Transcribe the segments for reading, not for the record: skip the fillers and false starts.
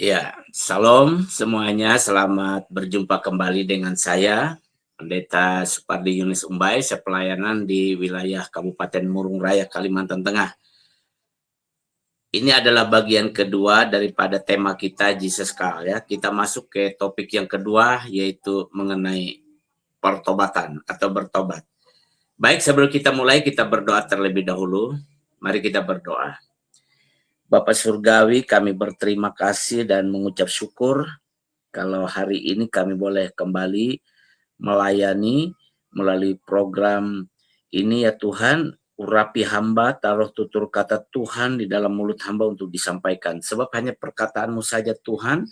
Ya, salam semuanya. Selamat berjumpa kembali dengan saya, Pendeta Supardi Yunis Umbay, sepelayanan di wilayah Kabupaten Murung Raya, Kalimantan Tengah. Ini adalah bagian kedua daripada tema kita Jesus Call ya. Kita masuk ke topik yang kedua, yaitu mengenai pertobatan atau bertobat. Baik, sebelum kita mulai, kita berdoa terlebih dahulu. Mari kita berdoa. Bapa Surgawi, kami berterima kasih dan mengucap syukur kalau hari ini kami boleh kembali melayani melalui program ini ya Tuhan. Urapi hamba, taruh tutur kata Tuhan di dalam mulut hamba untuk disampaikan. Sebab hanya perkataan-Mu saja Tuhan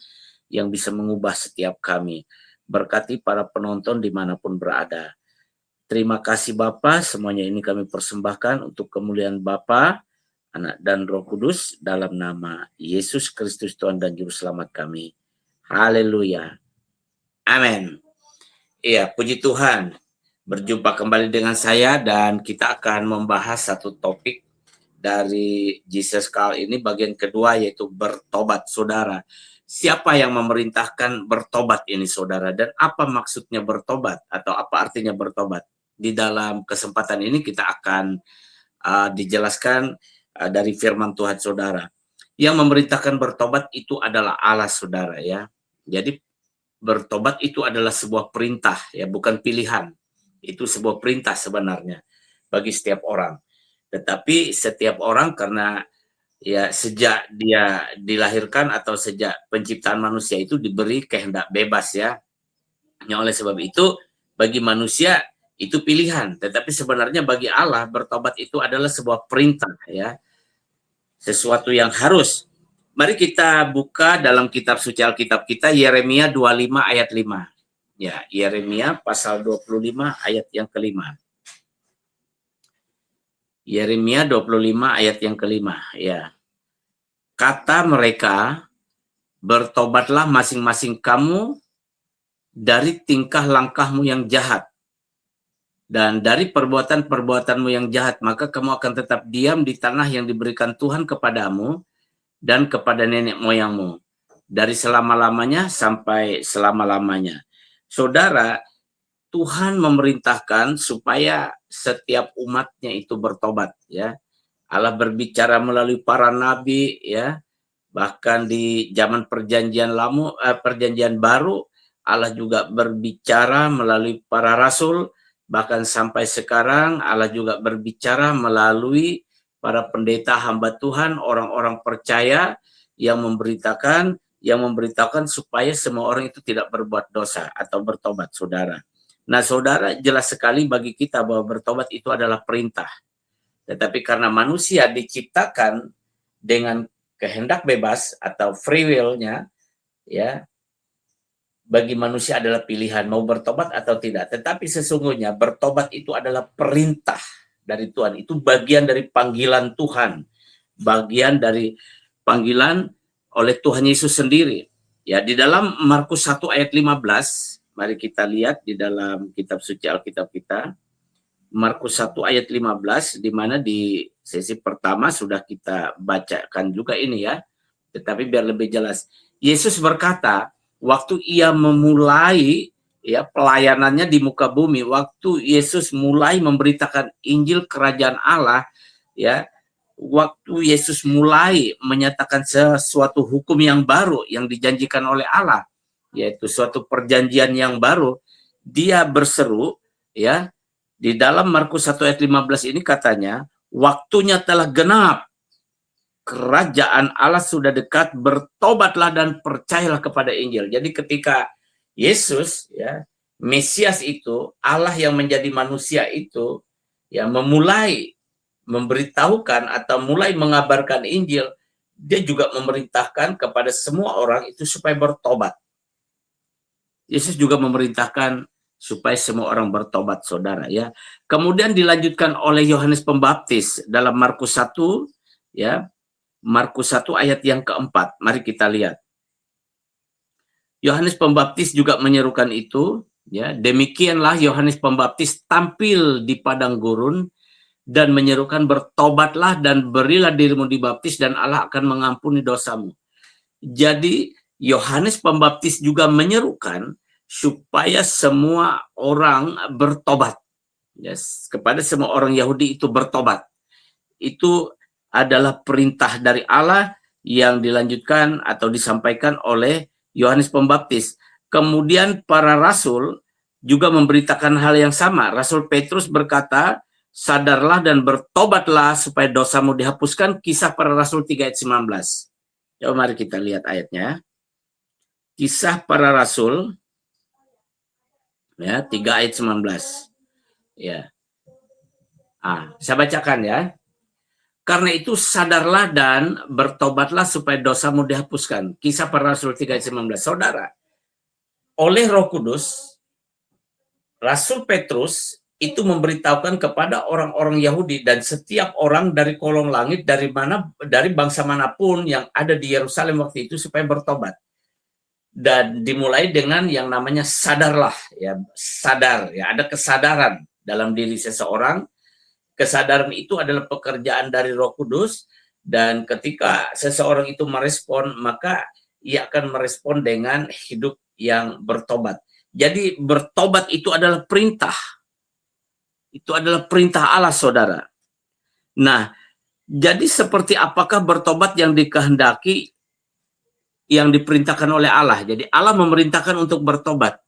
yang bisa mengubah setiap kami. Berkati para penonton dimanapun berada. Terima kasih Bapa, semuanya ini kami persembahkan untuk kemuliaan Bapa, Anak dan Roh Kudus dalam nama Yesus Kristus Tuhan dan Juru Selamat kami. Haleluya. Amin. Iya, puji Tuhan. Berjumpa kembali dengan saya dan kita akan membahas satu topik dari Jesus Call ini bagian kedua, yaitu bertobat, saudara. Siapa yang memerintahkan bertobat ini, saudara? Dan apa maksudnya bertobat atau apa artinya bertobat? Di dalam kesempatan ini kita akan dijelaskan dari firman Tuhan, saudara. Yang memerintahkan bertobat itu adalah Allah, saudara ya. Jadi bertobat itu adalah sebuah perintah ya, bukan pilihan. Itu sebuah perintah sebenarnya bagi setiap orang. Tetapi setiap orang karena ya sejak dia dilahirkan atau sejak penciptaan manusia itu diberi kehendak bebas ya. Oleh sebab itu bagi manusia itu pilihan, tetapi sebenarnya bagi Allah bertobat itu adalah sebuah perintah ya. Sesuatu yang harus. Mari kita buka dalam kitab suci Alkitab kita, Yeremia 25 ayat 5. Ya, Yeremia pasal 25 ayat yang kelima. Yeremia 25 ayat yang kelima. Ya. Kata mereka, bertobatlah masing-masing kamu dari tingkah langkahmu yang jahat. Dan dari perbuatan-perbuatanmu yang jahat, maka kamu akan tetap diam di tanah yang diberikan Tuhan kepadamu dan kepada nenek moyangmu, dari selama-lamanya sampai selama-lamanya. Saudara, Tuhan memerintahkan supaya setiap umatnya itu bertobat ya. Allah berbicara melalui para nabi ya. Bahkan di zaman perjanjian lama, perjanjian baru, Allah juga berbicara melalui para rasul. Bahkan sampai sekarang Allah juga berbicara melalui para pendeta hamba Tuhan, orang-orang percaya yang memberitakan supaya semua orang itu tidak berbuat dosa atau bertobat, saudara. Nah, saudara, jelas sekali bagi kita bahwa bertobat itu adalah perintah. Tetapi karena manusia diciptakan dengan kehendak bebas atau free will-nya, ya, bagi manusia adalah pilihan mau bertobat atau tidak. Tetapi sesungguhnya bertobat itu adalah perintah dari Tuhan. Itu bagian dari panggilan Tuhan. Bagian dari panggilan oleh Tuhan Yesus sendiri. Ya, di dalam Markus 1 ayat 15, mari kita lihat di dalam kitab suci Alkitab kita. Markus 1 ayat 15, di mana di sesi pertama sudah kita bacakan juga ini ya. Tetapi biar lebih jelas. Yesus berkata, waktu ia memulai ya pelayanannya di muka bumi, waktu Yesus mulai memberitakan Injil Kerajaan Allah, ya, waktu Yesus mulai menyatakan sesuatu hukum yang baru yang dijanjikan oleh Allah, yaitu suatu perjanjian yang baru, dia berseru, ya, di dalam Markus 1 ayat 15 ini katanya, waktunya telah genap, kerajaan Allah sudah dekat, bertobatlah dan percayalah kepada Injil. Jadi ketika Yesus ya, Mesias itu, Allah yang menjadi manusia itu ya memulai memberitahukan atau mulai mengabarkan Injil, dia juga memerintahkan kepada semua orang itu supaya bertobat. Yesus juga memerintahkan supaya semua orang bertobat, saudara ya. Kemudian dilanjutkan oleh Yohanes Pembaptis dalam Markus 1 ya. Markus 1 ayat yang keempat. Mari kita lihat. Yohanes Pembaptis juga menyerukan itu, ya. Demikianlah Yohanes Pembaptis tampil di padang gurun dan menyerukan, bertobatlah dan berilah dirimu dibaptis dan Allah akan mengampuni dosamu. Jadi Yohanes Pembaptis juga menyerukan supaya semua orang bertobat. Yes, kepada semua orang Yahudi itu bertobat. Itu adalah perintah dari Allah yang dilanjutkan atau disampaikan oleh Yohanes Pembaptis. Kemudian para rasul juga memberitakan hal yang sama. Rasul Petrus berkata, sadarlah dan bertobatlah supaya dosamu dihapuskan. Kisah para Rasul 3 ayat 19. Coba mari kita lihat ayatnya. Kisah para Rasul ya 3 ayat 19. Ya. Saya bacakan ya. Karena itu sadarlah dan bertobatlah supaya dosamu dihapuskan. Kisah para Rasul 3 ayat 19. Saudara, oleh Roh Kudus, Rasul Petrus itu memberitahukan kepada orang-orang Yahudi dan setiap orang dari kolong langit dari bangsa manapun yang ada di Yerusalem waktu itu supaya bertobat. Dan dimulai dengan yang namanya sadarlah, ya, sadar, ya, ada kesadaran dalam diri seseorang. Kesadaran itu adalah pekerjaan dari Roh Kudus, dan ketika seseorang itu merespon, maka ia akan merespon dengan hidup yang bertobat. Jadi bertobat itu adalah perintah. Itu adalah perintah Allah, saudara. Nah, jadi seperti apakah bertobat yang dikehendaki, yang diperintahkan oleh Allah? Jadi Allah memerintahkan untuk bertobat.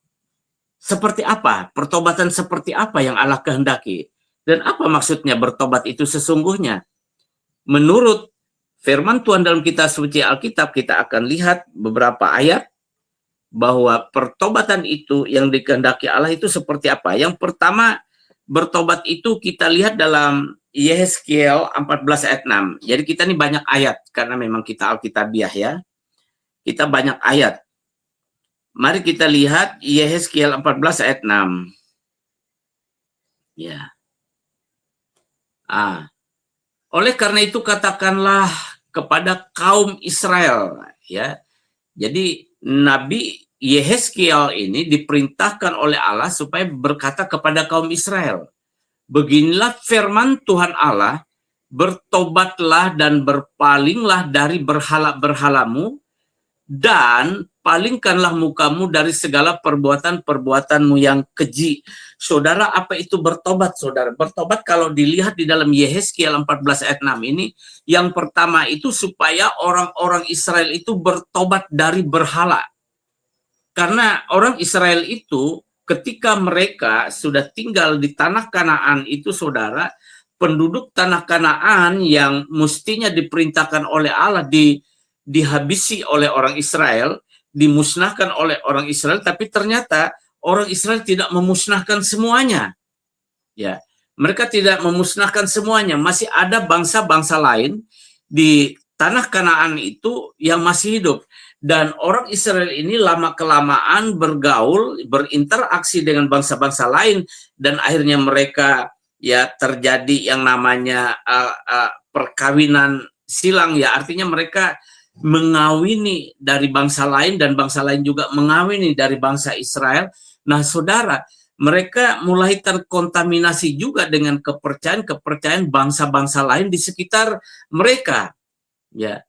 Seperti apa? Pertobatan seperti apa yang Allah kehendaki? Dan apa maksudnya bertobat itu sesungguhnya? Menurut firman Tuhan dalam kitab suci Alkitab, kita akan lihat beberapa ayat bahwa pertobatan itu yang dikehendaki Allah itu seperti apa. Yang pertama, bertobat itu kita lihat dalam Yehezkiel 14 ayat 6. Jadi kita ini banyak ayat karena memang kita Alkitabiah ya. Kita banyak ayat. Mari kita lihat Yehezkiel 14 ayat 6. Ya. Oleh karena itu katakanlah kepada kaum Israel, ya. Jadi Nabi Yehezkiel ini diperintahkan oleh Allah supaya berkata kepada kaum Israel, beginilah firman Tuhan Allah, bertobatlah dan berpalinglah dari berhala-berhalamu, dan palingkanlah mukamu dari segala perbuatan-perbuatanmu yang keji. Saudara, apa itu bertobat, saudara? Bertobat kalau dilihat di dalam Yehezkiel 14 ayat 6 ini, yang pertama itu supaya orang-orang Israel itu bertobat dari berhala. Karena orang Israel itu ketika mereka sudah tinggal di tanah Kanaan itu, saudara, penduduk tanah Kanaan yang mestinya diperintahkan oleh Allah dihabisi oleh orang Israel, dimusnahkan oleh orang Israel, tapi ternyata orang Israel tidak memusnahkan semuanya. Ya, mereka tidak memusnahkan semuanya. Masih ada bangsa-bangsa lain di tanah Kanaan itu yang masih hidup. Dan orang Israel ini lama-kelamaan bergaul, berinteraksi dengan bangsa-bangsa lain, dan akhirnya mereka ya terjadi yang namanya perkawinan silang, ya, artinya mereka mengawini dari bangsa lain dan bangsa lain juga mengawini dari bangsa Israel. Nah, saudara, mereka mulai terkontaminasi juga dengan kepercayaan bangsa-bangsa lain di sekitar mereka. Ya,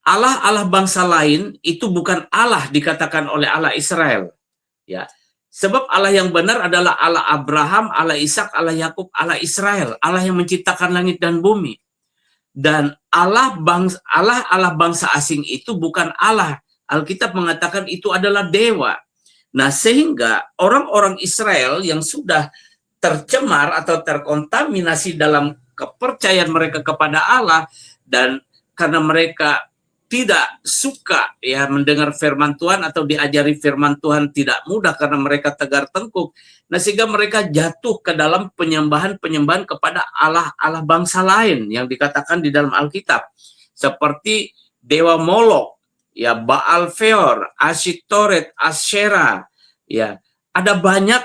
Allah bangsa lain itu bukan Allah dikatakan oleh Allah Israel. Ya, sebab Allah yang benar adalah Allah Abraham, Allah Ishak, Allah Yakub, Allah Israel, Allah yang menciptakan langit dan bumi. Dan Allah bangsa asing itu bukan Allah. Alkitab mengatakan itu adalah dewa. Nah, sehingga orang-orang Israel yang sudah tercemar atau terkontaminasi dalam kepercayaan mereka kepada Allah, dan karena mereka tidak suka ya mendengar firman Tuhan atau diajari firman Tuhan tidak mudah karena mereka tegar tengkuk. Nah, sehingga mereka jatuh ke dalam penyembahan kepada Allah bangsa lain yang dikatakan di dalam Alkitab, seperti dewa Molok, ya, Baal Feor, Asyitoret, Asyera, ya, ada banyak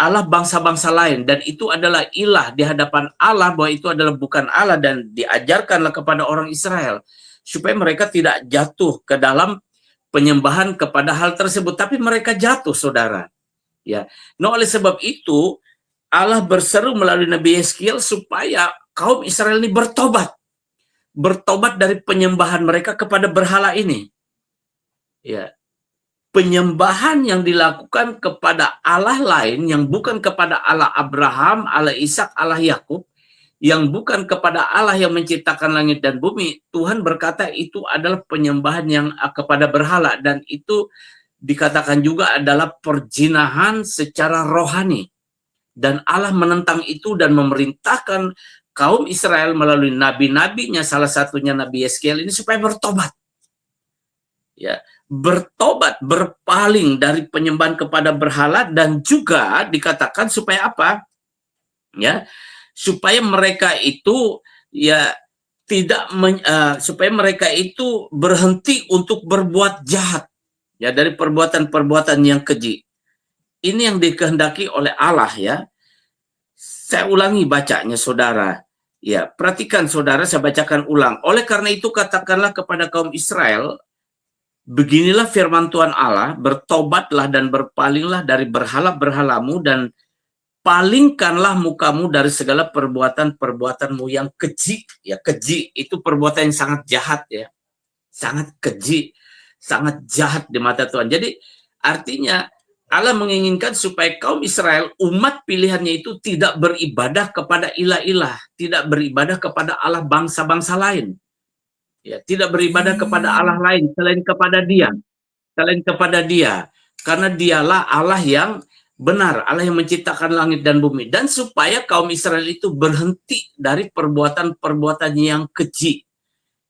Allah bangsa-bangsa lain, dan itu adalah ilah di hadapan Allah, bahwa itu adalah bukan Allah, dan diajarkanlah kepada orang Israel supaya mereka tidak jatuh ke dalam penyembahan kepada hal tersebut, tapi mereka jatuh, saudara. Ya, nah, oleh sebab itu Allah berseru melalui Nabi Yehezkiel supaya kaum Israel ini bertobat dari penyembahan mereka kepada berhala ini. Ya, penyembahan yang dilakukan kepada Allah lain yang bukan kepada Allah Abraham, Allah Ishak, Allah Yakub, yang bukan kepada Allah yang menciptakan langit dan bumi, Tuhan berkata itu adalah penyembahan yang kepada berhala, dan itu dikatakan juga adalah perzinahan secara rohani. Dan Allah menentang itu dan memerintahkan kaum Israel melalui nabi-nabinya, salah satunya Nabi Yeskiel ini, supaya bertobat. Ya, bertobat, berpaling dari penyembahan kepada berhala, dan juga dikatakan supaya apa? Ya, supaya mereka itu ya tidak supaya mereka itu berhenti untuk berbuat jahat, ya, dari perbuatan-perbuatan yang keji. Ini yang dikehendaki oleh Allah, ya. Saya ulangi bacanya, saudara. Ya, perhatikan saudara, saya bacakan ulang. Oleh karena itu katakanlah kepada kaum Israel, beginilah firman Tuhan Allah, bertobatlah dan berpalinglah dari berhala-berhalamu, dan palingkanlah mukamu dari segala perbuatan-perbuatanmu yang keji. Ya, keji itu perbuatan yang sangat jahat, ya. Sangat keji, sangat jahat di mata Tuhan. Jadi artinya Allah menginginkan supaya kaum Israel, umat pilihannya itu tidak beribadah kepada ilah-ilah, tidak beribadah kepada Allah bangsa-bangsa lain. Ya, tidak beribadah kepada Allah lain selain kepada Dia. Selain kepada Dia. Karena Dialah Allah yang benar, Allah yang menciptakan langit dan bumi. Dan supaya kaum Israel itu berhenti dari perbuatan-perbuatan yang keji,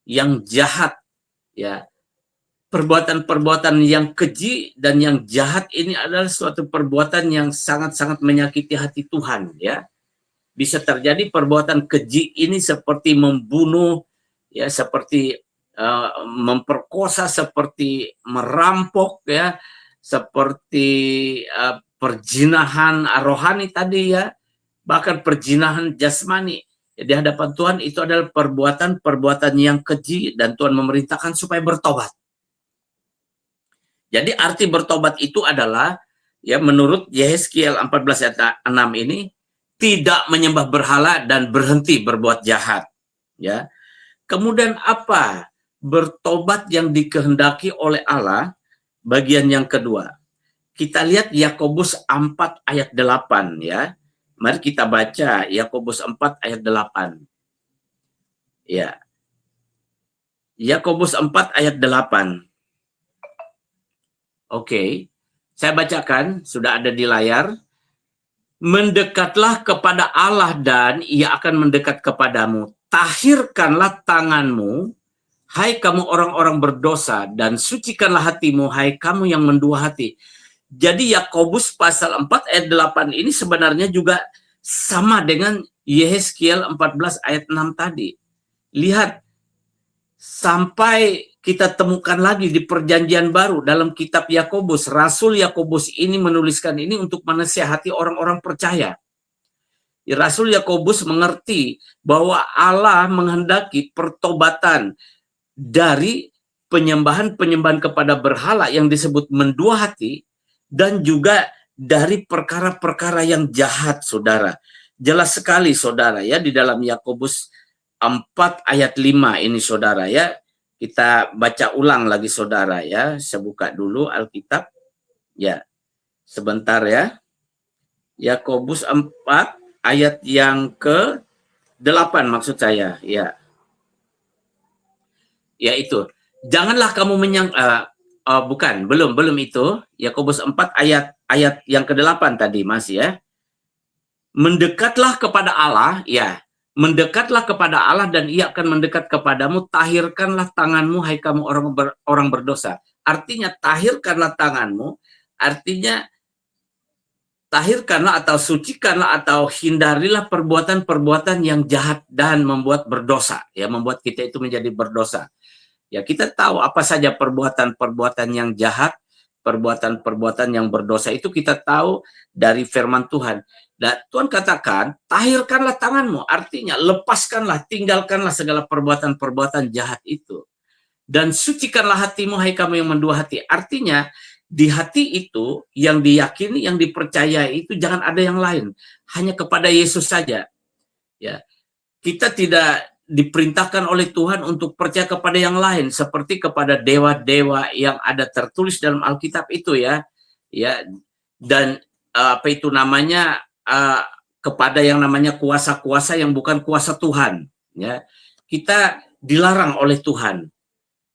yang jahat, ya. Perbuatan-perbuatan yang keji dan yang jahat ini adalah suatu perbuatan yang sangat-sangat menyakiti hati Tuhan, ya. Bisa terjadi perbuatan keji ini seperti membunuh, ya, seperti memperkosa, seperti merampok, ya, seperti perzinahan rohani tadi, ya, bahkan perzinahan jasmani. Ya, di hadapan Tuhan itu adalah perbuatan-perbuatan yang keji, dan Tuhan memerintahkan supaya bertobat. Jadi arti bertobat itu adalah, ya, menurut Yehezkiel 14 ayat 6 ini, tidak menyembah berhala dan berhenti berbuat jahat, ya. Kemudian apa bertobat yang dikehendaki oleh Allah? Bagian yang kedua. Kita lihat Yakobus 4 ayat 8, ya. Mari kita baca Yakobus 4 ayat 8. Ya. Yakobus 4 ayat 8. Oke, saya bacakan, sudah ada di layar. Mendekatlah kepada Allah dan Ia akan mendekat kepadamu. Tahirkanlah tanganmu, hai kamu orang-orang berdosa, dan sucikanlah hatimu, hai kamu yang mendua hati. Jadi Yakobus pasal 4 ayat 8 ini sebenarnya juga sama dengan Yehezkiel 14 ayat 6 tadi. Lihat, sampai kita temukan lagi di perjanjian baru dalam kitab Yakobus, Rasul Yakobus ini menuliskan ini untuk menasihati orang-orang percaya. Rasul Yakobus mengerti bahwa Allah menghendaki pertobatan dari penyembahan-penyembahan kepada berhala yang disebut mendua hati, dan juga dari perkara-perkara yang jahat, saudara. Jelas sekali, saudara, ya, di dalam Yakobus 4 ayat 5 ini, saudara, ya. Kita baca ulang lagi, saudara, ya. Saya buka dulu Alkitab. Ya, sebentar, ya. Yakobus 4 ayat yang ke-8 maksud saya, ya. Ya, itu. Janganlah kamu bukan, belum itu. Yakobus 4 ayat yang ke-8 tadi, Mas, ya. Mendekatlah kepada Allah, ya. Mendekatlah kepada Allah dan Ia akan mendekat kepadamu. Tahirkanlah tanganmu, hai kamu orang berdosa. Artinya tahirkanlah tanganmu, artinya tahirkanlah atau sucikanlah atau hindarilah perbuatan-perbuatan yang jahat dan membuat berdosa, ya, membuat kita itu menjadi berdosa. Ya, kita tahu apa saja perbuatan-perbuatan yang jahat, perbuatan-perbuatan yang berdosa itu kita tahu dari firman Tuhan. Dan Tuhan katakan, tahirkanlah tanganmu, artinya lepaskanlah, tinggalkanlah segala perbuatan-perbuatan jahat itu. Dan sucikanlah hatimu, hai kamu yang mendua hati. Artinya, di hati itu yang diyakini, yang dipercayai itu jangan ada yang lain, hanya kepada Yesus saja. Ya, kita tidak diperintahkan oleh Tuhan untuk percaya kepada yang lain seperti kepada dewa-dewa yang ada tertulis dalam Alkitab itu ya dan apa itu namanya kepada yang namanya kuasa-kuasa yang bukan kuasa Tuhan ya. Kita dilarang oleh Tuhan.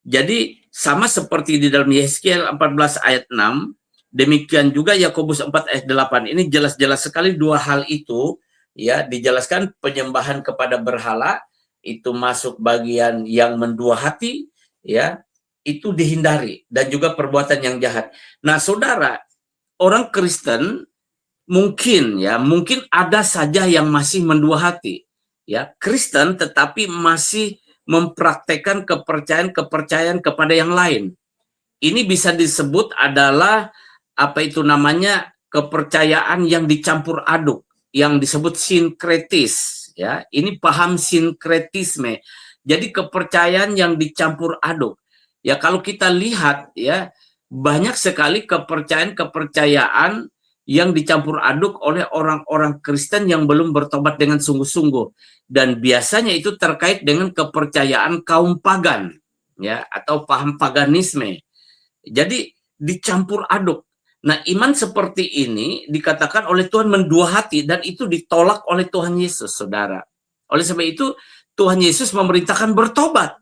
Jadi sama seperti di dalam Yeskiel 14 ayat 6, demikian juga Yakobus 4 ayat 8. Ini jelas-jelas sekali dua hal itu ya, dijelaskan penyembahan kepada berhala itu masuk bagian yang mendua hati ya, itu dihindari, dan juga perbuatan yang jahat. Nah, saudara, orang Kristen mungkin ada saja yang masih mendua hati ya, Kristen tetapi masih mempraktekkan kepercayaan kepada yang lain. Ini bisa disebut adalah apa itu namanya kepercayaan yang dicampur aduk, yang disebut sinkretis ya. Ini paham sinkretisme. Jadi kepercayaan yang dicampur aduk. Ya, kalau kita lihat ya, banyak sekali kepercayaan yang dicampur aduk oleh orang-orang Kristen yang belum bertobat dengan sungguh-sungguh, dan biasanya itu terkait dengan kepercayaan kaum pagan ya, atau paham paganisme. Jadi dicampur aduk. Nah, iman seperti ini dikatakan oleh Tuhan mendua hati, dan itu ditolak oleh Tuhan Yesus, saudara. Oleh sebab itu Tuhan Yesus memerintahkan bertobat.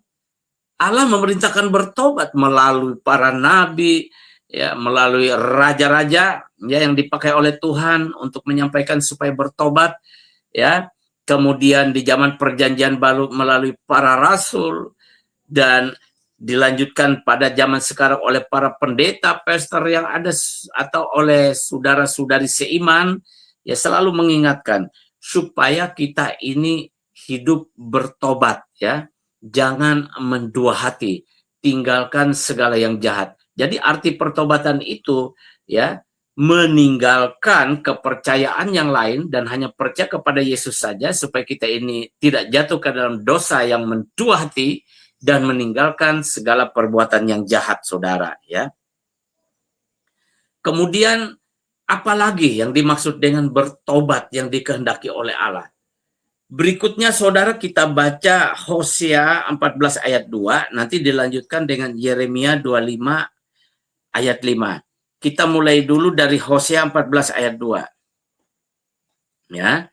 Allah memerintahkan bertobat melalui para nabi ya, melalui raja-raja ya yang dipakai oleh Tuhan untuk menyampaikan supaya bertobat ya. Kemudian di zaman perjanjian baru melalui para rasul, dan dilanjutkan pada zaman sekarang oleh para pendeta, pastor yang ada, atau oleh saudara-saudari seiman ya, selalu mengingatkan supaya kita ini hidup bertobat ya. Jangan mendua hati, tinggalkan segala yang jahat. Jadi arti pertobatan itu ya, meninggalkan kepercayaan yang lain dan hanya percaya kepada Yesus saja supaya kita ini tidak jatuh ke dalam dosa yang mendua hati dan meninggalkan segala perbuatan yang jahat, saudara ya. Kemudian apalagi yang dimaksud dengan bertobat yang dikehendaki oleh Allah? Berikutnya saudara kita baca Hosea 14 ayat 2, nanti dilanjutkan dengan Yeremia 25 ayat 5. Kita mulai dulu dari Hosea 14 ayat 2. Ya.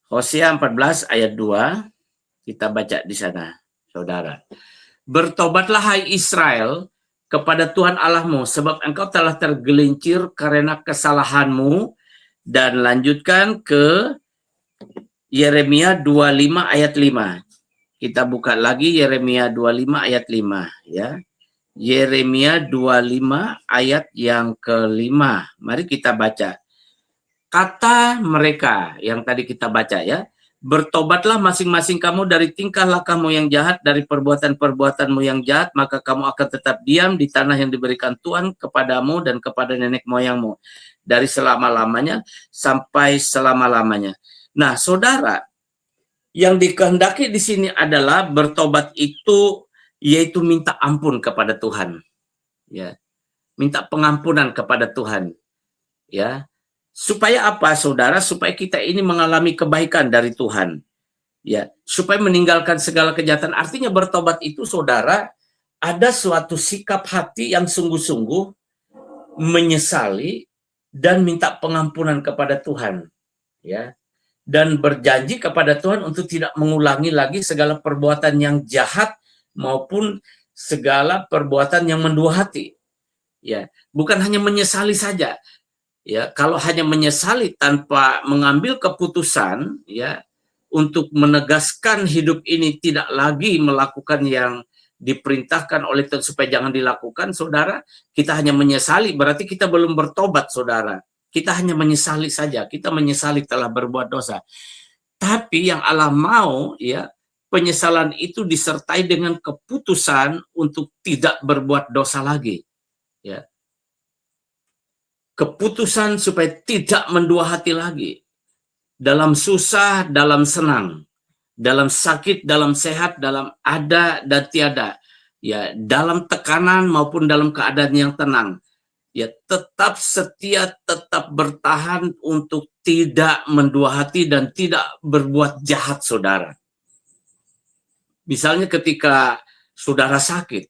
Hosea 14 ayat 2, kita baca di sana, saudara. Bertobatlah hai Israel kepada Tuhan Allahmu, sebab engkau telah tergelincir karena kesalahanmu. Dan lanjutkan ke Yeremia 25 ayat 5. Kita buka lagi Yeremia 25 ayat 5 ya. Yeremia 25 ayat yang kelima. Mari kita baca. Kata mereka yang tadi kita baca ya. Bertobatlah masing-masing kamu dari tingkah lakumu yang jahat, dari perbuatan-perbuatanmu yang jahat, maka kamu akan tetap diam di tanah yang diberikan Tuhan kepadamu dan kepada nenek moyangmu dari selama-lamanya sampai selama-lamanya. Nah, saudara, yang dikehendaki di sini adalah bertobat itu yaitu minta ampun kepada Tuhan. Ya. Minta pengampunan kepada Tuhan. Ya. Supaya apa, saudara? Supaya kita ini mengalami kebaikan dari Tuhan. Ya, supaya meninggalkan segala kejahatan. Artinya bertobat itu, saudara, ada suatu sikap hati yang sungguh-sungguh menyesali dan minta pengampunan kepada Tuhan. Ya. Dan berjanji kepada Tuhan untuk tidak mengulangi lagi segala perbuatan yang jahat maupun segala perbuatan yang mendua hati. Ya, bukan hanya menyesali saja. Ya, kalau hanya menyesali tanpa mengambil keputusan ya untuk menegaskan hidup ini tidak lagi melakukan yang diperintahkan oleh Tuhan supaya jangan dilakukan, saudara, kita hanya menyesali, berarti kita belum bertobat, saudara. Kita hanya menyesali saja, kita menyesali telah berbuat dosa. Tapi yang Allah mau ya, penyesalan itu disertai dengan keputusan untuk tidak berbuat dosa lagi. Ya. Keputusan supaya tidak mendua hati lagi. Dalam susah, dalam senang, dalam sakit, dalam sehat, dalam ada dan tiada. Ya, dalam tekanan maupun dalam keadaan yang tenang. Ya, tetap setia, tetap bertahan untuk tidak mendua hati dan tidak berbuat jahat, saudara. Misalnya ketika saudara sakit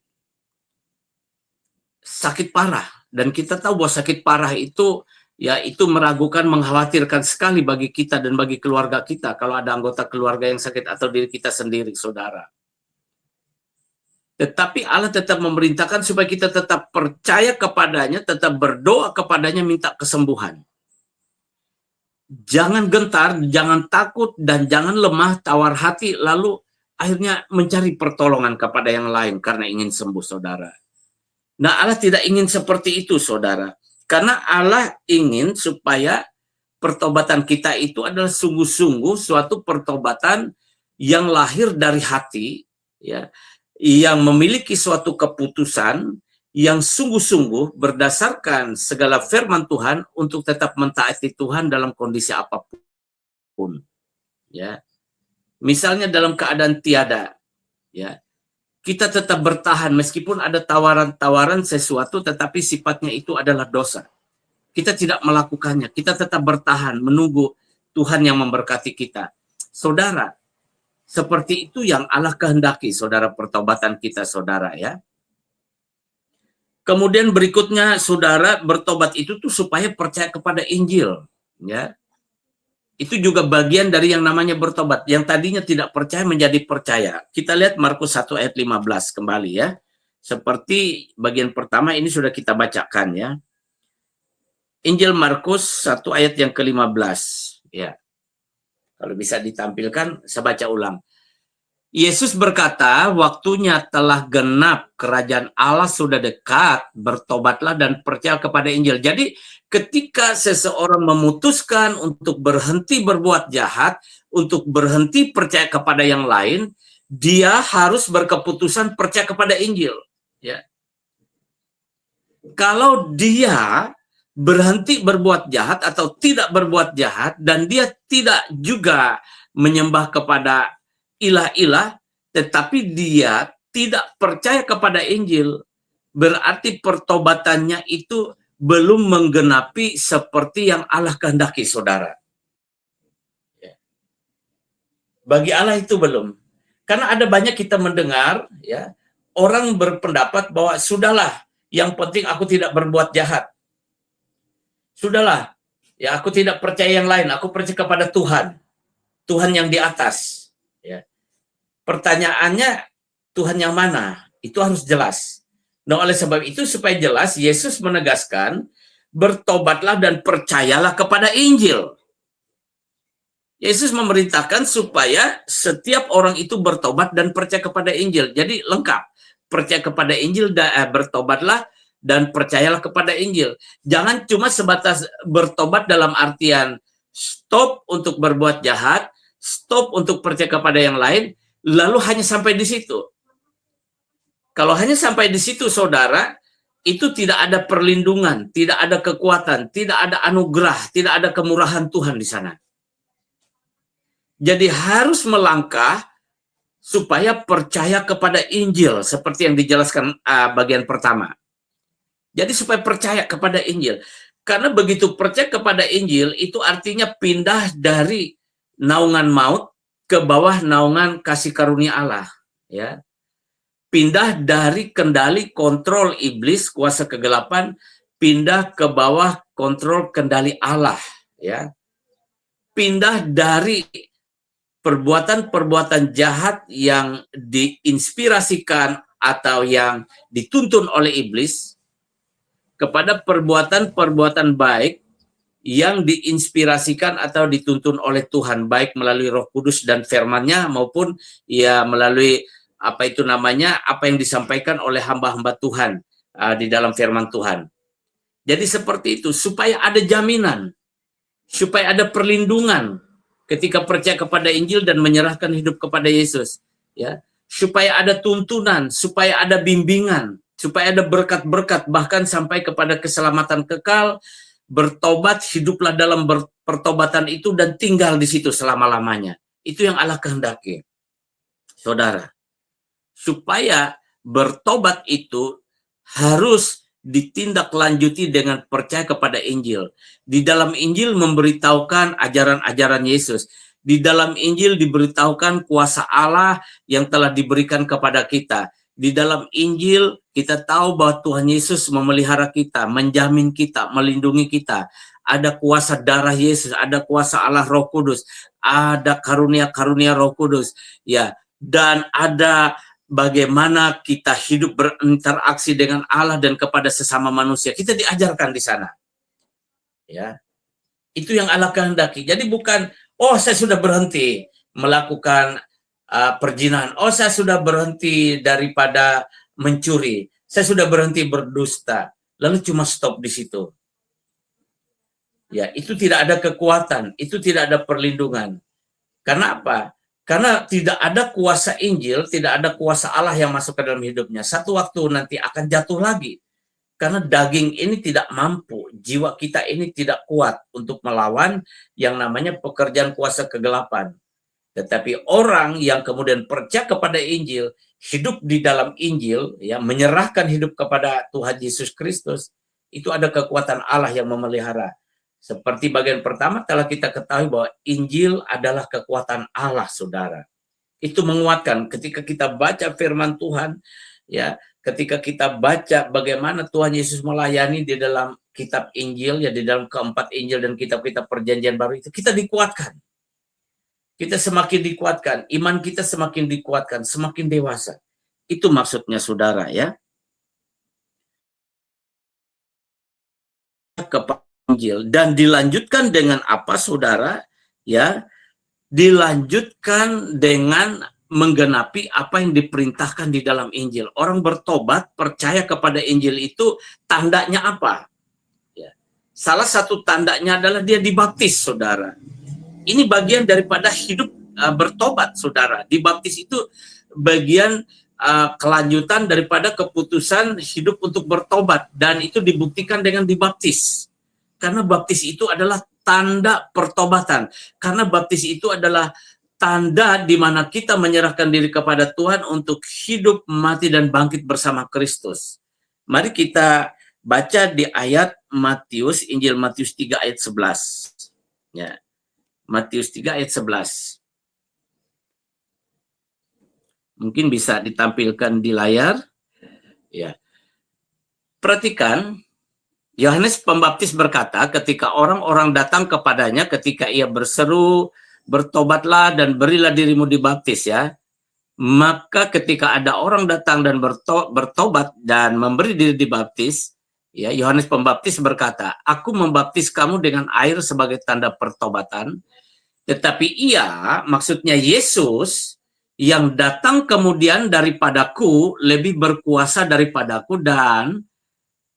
parah, dan kita tahu bahwa sakit parah itu ya itu meragukan, mengkhawatirkan sekali bagi kita dan bagi keluarga kita kalau ada anggota keluarga yang sakit atau diri kita sendiri, saudara. Tetapi Allah tetap memerintahkan supaya kita tetap percaya kepadanya, tetap berdoa kepadanya, minta kesembuhan. Jangan gentar, jangan takut, dan jangan lemah, tawar hati, lalu akhirnya mencari pertolongan kepada yang lain karena ingin sembuh, saudara. Nah, Allah tidak ingin seperti itu, saudara. Karena Allah ingin supaya pertobatan kita itu adalah sungguh-sungguh suatu pertobatan yang lahir dari hati, ya, yang memiliki suatu keputusan yang sungguh-sungguh berdasarkan segala firman Tuhan untuk tetap mentaati Tuhan dalam kondisi apapun. Ya, misalnya dalam keadaan tiada, ya, kita tetap bertahan meskipun ada tawaran-tawaran sesuatu, tetapi sifatnya itu adalah dosa. Kita tidak melakukannya, kita tetap bertahan menunggu Tuhan yang memberkati kita. Saudara, seperti itu yang Allah kehendaki, saudara, pertobatan kita, saudara, ya. Kemudian berikutnya, saudara, bertobat itu tuh supaya percaya kepada Injil, ya. Itu juga bagian dari yang namanya bertobat. Yang tadinya tidak percaya menjadi percaya. Kita lihat Markus 1 ayat 15 kembali, ya. Seperti bagian pertama ini sudah kita bacakan, ya. Injil Markus 1 ayat yang ke-15, ya. Kalau bisa ditampilkan, saya baca ulang. Yesus berkata, waktunya telah genap, kerajaan Allah sudah dekat, bertobatlah dan percaya kepada Injil. Jadi ketika seseorang memutuskan untuk berhenti berbuat jahat, untuk berhenti percaya kepada yang lain, dia harus berkeputusan percaya kepada Injil. Ya. Kalau dia berhenti berbuat jahat atau tidak berbuat jahat, dan dia tidak juga menyembah kepada ilah-ilah, tetapi dia tidak percaya kepada Injil, berarti pertobatannya itu belum menggenapi seperti yang Allah kehendaki, saudara. Bagi Allah itu belum. Karena ada banyak kita mendengar, ya, orang berpendapat bahwa sudahlah, yang penting aku tidak berbuat jahat. Sudahlah, ya, aku tidak percaya yang lain, aku percaya kepada Tuhan. Tuhan yang di atas. Ya. Pertanyaannya, Tuhan yang mana? Itu harus jelas. Nah, oleh sebab itu, supaya jelas, Yesus menegaskan, bertobatlah dan percayalah kepada Injil. Yesus memerintahkan supaya setiap orang itu bertobat dan percaya kepada Injil. Jadi lengkap. Percaya kepada Injil, bertobatlah, dan percayalah kepada Injil. Jangan cuma sebatas bertobat dalam artian stop untuk berbuat jahat, stop untuk percaya kepada yang lain, lalu hanya sampai di situ. Kalau hanya sampai di situ, saudara, itu tidak ada perlindungan, tidak ada kekuatan, tidak ada anugerah, tidak ada kemurahan Tuhan di sana. Jadi harus melangkah supaya percaya kepada Injil, seperti yang dijelaskan bagian pertama. Jadi supaya percaya kepada Injil. Karena begitu percaya kepada Injil, itu artinya pindah dari naungan maut ke bawah naungan kasih karunia Allah. Ya. Pindah dari kendali kontrol iblis, kuasa kegelapan, pindah ke bawah kontrol kendali Allah. Ya. Pindah dari perbuatan-perbuatan jahat yang diinspirasikan atau yang dituntun oleh iblis, kepada perbuatan-perbuatan baik yang diinspirasikan atau dituntun oleh Tuhan, baik melalui Roh Kudus dan firman-Nya maupun ya melalui apa yang disampaikan oleh hamba-hamba Tuhan di dalam firman Tuhan. Jadi seperti itu, supaya ada jaminan, supaya ada perlindungan ketika percaya kepada Injil dan menyerahkan hidup kepada Yesus, ya, supaya ada tuntunan, supaya ada bimbingan, supaya ada berkat-berkat, bahkan sampai kepada keselamatan kekal. Bertobat, hiduplah dalam pertobatan itu dan tinggal di situ selama-lamanya. Itu yang Allah kehendaki, saudara. Supaya bertobat itu harus ditindaklanjuti dengan percaya kepada Injil. Di dalam Injil memberitahukan ajaran-ajaran Yesus. Di dalam Injil diberitahukan kuasa Allah yang telah diberikan kepada kita. Di dalam Injil kita tahu bahwa Tuhan Yesus memelihara kita, menjamin kita, melindungi kita. Ada kuasa darah Yesus, ada kuasa Allah Roh Kudus, ada karunia-karunia Roh Kudus, ya, dan ada bagaimana kita hidup berinteraksi dengan Allah dan kepada sesama manusia. Kita diajarkan di sana. Ya. Itu yang Allah kehendaki. Jadi bukan, oh saya sudah berhenti melakukan perzinahan. Oh saya sudah berhenti daripada mencuri. Saya sudah berhenti berdusta. Lalu cuma stop di situ. Ya, itu tidak ada kekuatan, itu tidak ada perlindungan. Karena apa? Karena tidak ada kuasa Injil, tidak ada kuasa Allah yang masuk ke dalam hidupnya. Satu waktu nanti akan jatuh lagi. Karena daging ini tidak mampu, jiwa kita ini tidak kuat untuk melawan yang namanya pekerjaan kuasa kegelapan. Tetapi orang yang kemudian percaya kepada Injil, hidup di dalam Injil, ya, menyerahkan hidup kepada Tuhan Yesus Kristus, itu ada kekuatan Allah yang memelihara. Seperti bagian pertama telah kita ketahui bahwa Injil adalah kekuatan Allah, saudara. Itu menguatkan ketika kita baca firman Tuhan, ya, ketika kita baca bagaimana Tuhan Yesus melayani di dalam kitab Injil, ya, di dalam keempat Injil dan kitab-kitab perjanjian baru itu, kita dikuatkan. Kita semakin dikuatkan, iman kita semakin dikuatkan, semakin dewasa. Itu maksudnya, saudara, ya. Kepada Injil. Dan dilanjutkan dengan apa, saudara? Ya, dilanjutkan dengan menggenapi apa yang diperintahkan di dalam Injil. Orang bertobat, percaya kepada Injil itu tandanya apa? Ya. Salah satu tandanya adalah dia dibaptis, saudara. Ini bagian daripada hidup bertobat, saudara. Dibaptis itu bagian kelanjutan daripada keputusan hidup untuk bertobat. Dan itu dibuktikan dengan dibaptis. Karena baptis itu adalah tanda pertobatan. Karena baptis itu adalah tanda di mana kita menyerahkan diri kepada Tuhan untuk hidup, mati, dan bangkit bersama Kristus. Mari kita baca di ayat Matius, Injil Matius 3 ayat 11. Ya. Matius 3 ayat 11. Mungkin bisa ditampilkan di layar. Ya. Perhatikan, Yohanes Pembaptis berkata, ketika orang-orang datang kepadanya, ketika ia berseru, bertobatlah dan berilah dirimu dibaptis, ya. Maka ketika ada orang datang dan bertobat dan memberi diri dibaptis, ya, Yohanes Pembaptis berkata, aku membaptis kamu dengan air sebagai tanda pertobatan, tetapi ia, maksudnya Yesus, yang datang kemudian daripadaku lebih berkuasa daripadaku dan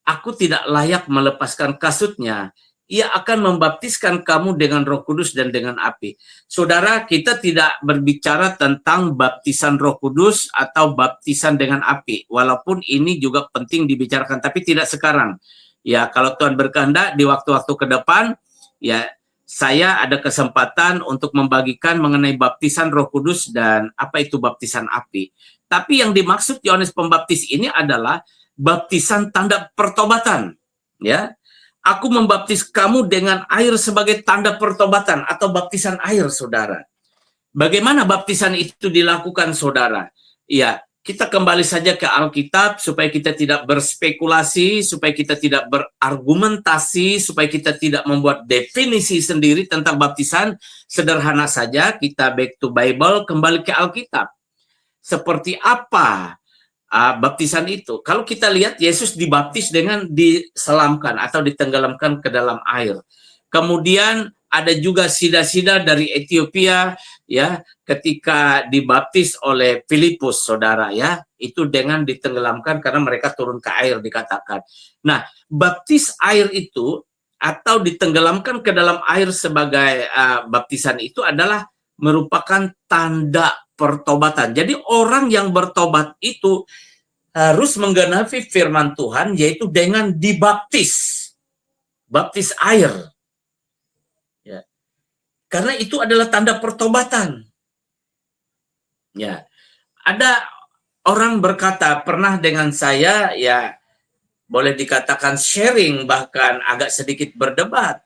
aku tidak layak melepaskan kasutnya. Ia akan membaptiskan kamu dengan Roh Kudus dan dengan api. Saudara, kita tidak berbicara tentang baptisan Roh Kudus atau baptisan dengan api. Walaupun ini juga penting dibicarakan, tapi tidak sekarang. Ya, kalau Tuhan berkehendak di waktu-waktu ke depan, ya, saya ada kesempatan untuk membagikan mengenai baptisan Roh Kudus dan apa itu baptisan api. Tapi yang dimaksud Yohanes Pembaptis ini adalah baptisan tanda pertobatan, ya. Aku membaptis kamu dengan air sebagai tanda pertobatan atau baptisan air, saudara. Bagaimana baptisan itu dilakukan, saudara? Ya, kita kembali saja ke Alkitab supaya kita tidak berspekulasi, supaya kita tidak berargumentasi, supaya kita tidak membuat definisi sendiri tentang baptisan. Sederhana saja, kita back to Bible, kembali ke Alkitab. Seperti apa baptisan itu? Kalau kita lihat, Yesus dibaptis dengan diselamkan atau ditenggelamkan ke dalam air. Kemudian ada juga sida-sida dari Ethiopia, ya, ketika dibaptis oleh Filipus, saudara, ya, itu dengan ditenggelamkan karena mereka turun ke air, dikatakan. Nah, baptis air itu atau ditenggelamkan ke dalam air sebagai baptisan itu adalah merupakan tanda pertobatan. Jadi orang yang bertobat itu harus menggenapi firman Tuhan, yaitu dengan dibaptis, baptis air. Ya. Karena itu adalah tanda pertobatan. Ya, ada orang berkata pernah dengan saya, ya, boleh dikatakan sharing, bahkan agak sedikit berdebat.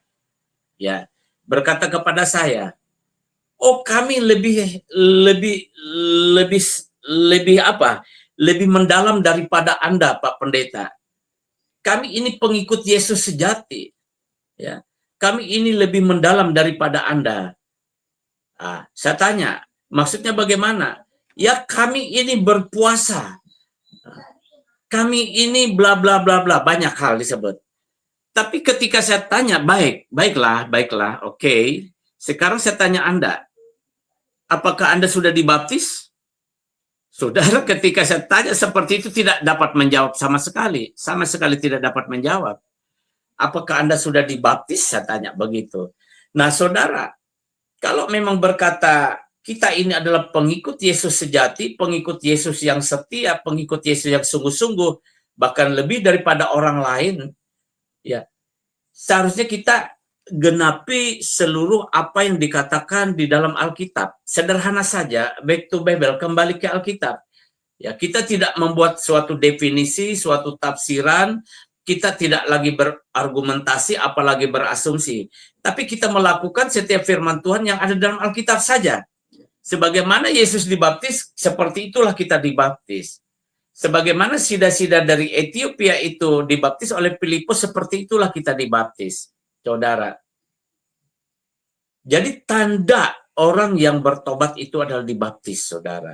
Ya, berkata kepada saya, oh kami lebih apa? Lebih mendalam daripada Anda, Pak Pendeta. Kami ini pengikut Yesus sejati. Ya. Kami ini lebih mendalam daripada Anda. Saya tanya, maksudnya bagaimana? Ya kami ini berpuasa. Kami ini bla bla bla bla, banyak hal disebut. Tapi ketika saya tanya, baiklah, oke. Sekarang saya tanya Anda, apakah Anda sudah dibaptis? Saudara, ketika saya tanya seperti itu tidak dapat menjawab sama sekali tidak dapat menjawab. Apakah Anda sudah dibaptis? Saya tanya begitu. Nah, saudara, kalau memang berkata kita ini adalah pengikut Yesus sejati, pengikut Yesus yang setia, pengikut Yesus yang sungguh-sungguh, bahkan lebih daripada orang lain, ya seharusnya kita genapi seluruh apa yang dikatakan di dalam Alkitab. Sederhana saja, back to Bible, kembali ke Alkitab. Ya, kita tidak membuat suatu definisi, suatu tafsiran, kita tidak lagi berargumentasi, apalagi berasumsi. Tapi kita melakukan setiap firman Tuhan yang ada dalam Alkitab saja. Sebagaimana Yesus dibaptis, seperti itulah kita dibaptis. Sebagaimana sida-sida dari Ethiopia itu dibaptis oleh Filipus, seperti itulah kita dibaptis, saudara. Jadi tanda orang yang bertobat itu adalah dibaptis, saudara.